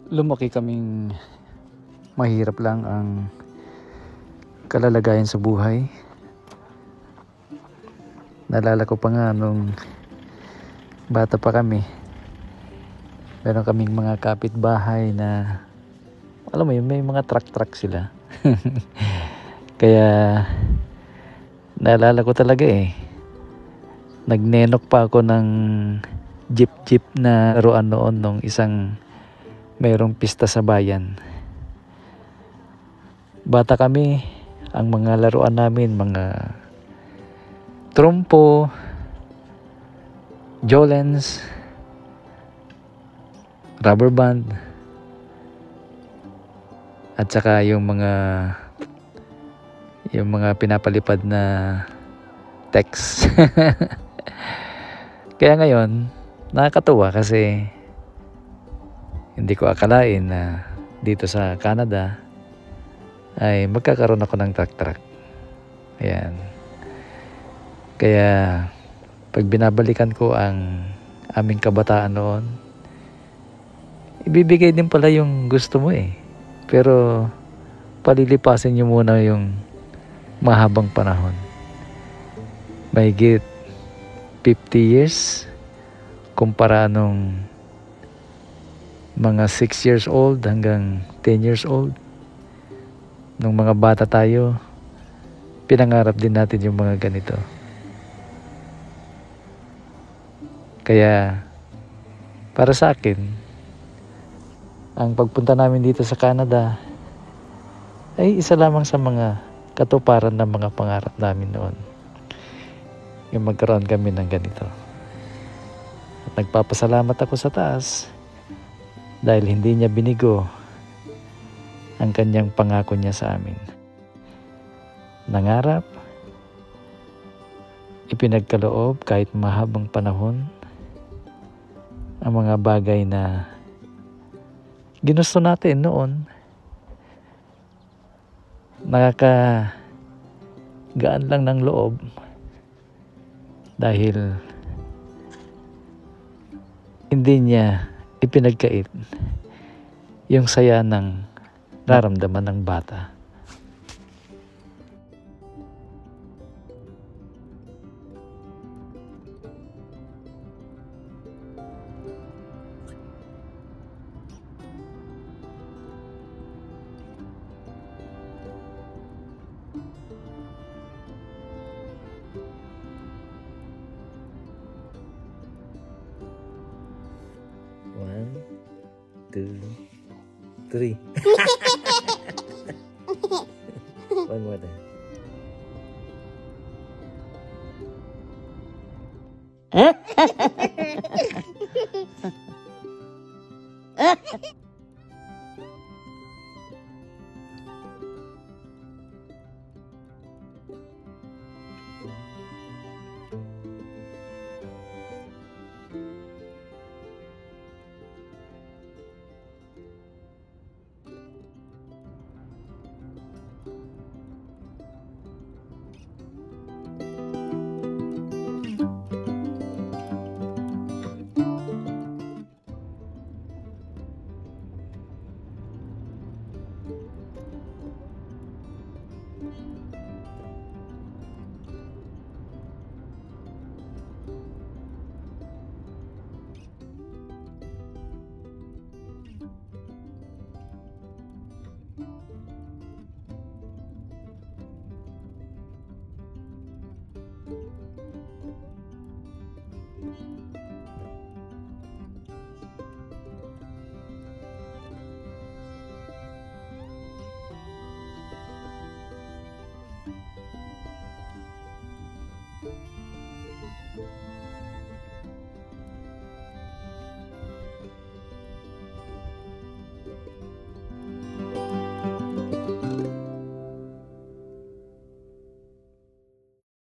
Lumaki kaming mahirap lang ang kalalagayan sa buhay. Naalala ko pa nga nung bata pa kami, meron kaming mga kapitbahay na alam mo yun, may mga truck sila. Kaya naalala ko talaga nagnenok pa ako ng jeep na laruan noon nung isang mayroong pista sa bayan. Bata kami, ang mga laruan namin, mga trumpo, jolens, rubber band, at saka yung mga pinapalipad na text. Kaya ngayon, nakakatuwa kasi hindi ko akalain na dito sa Canada ay magkakaroon ako ng truck. Ayan. Kaya pag binabalikan ko ang aming kabataan noon, ibibigay din pala yung gusto mo pero palilipasin nyo muna yung mahabang panahon. Mahigit 50 years kumpara nung mga 6 years old hanggang 10 years old. Nung mga bata tayo, pinangarap din natin yung mga ganito. Kaya para sa akin, ang pagpunta namin dito sa Canada ay isa lamang sa mga katuparan ng mga pangarap namin noon. Yung magkaroon kami ng ganito. At nagpapasalamat ako sa taas dahil hindi niya binigo ang kanyang pangako niya sa amin. Nangarap, ipinagkaloob kahit mahabang panahon ang mga bagay na ginusto natin noon. Nakakagaan lang ng loob dahil hindi niya ipinagkait yung saya ng nararamdaman ng bata. One, two, three. One more time.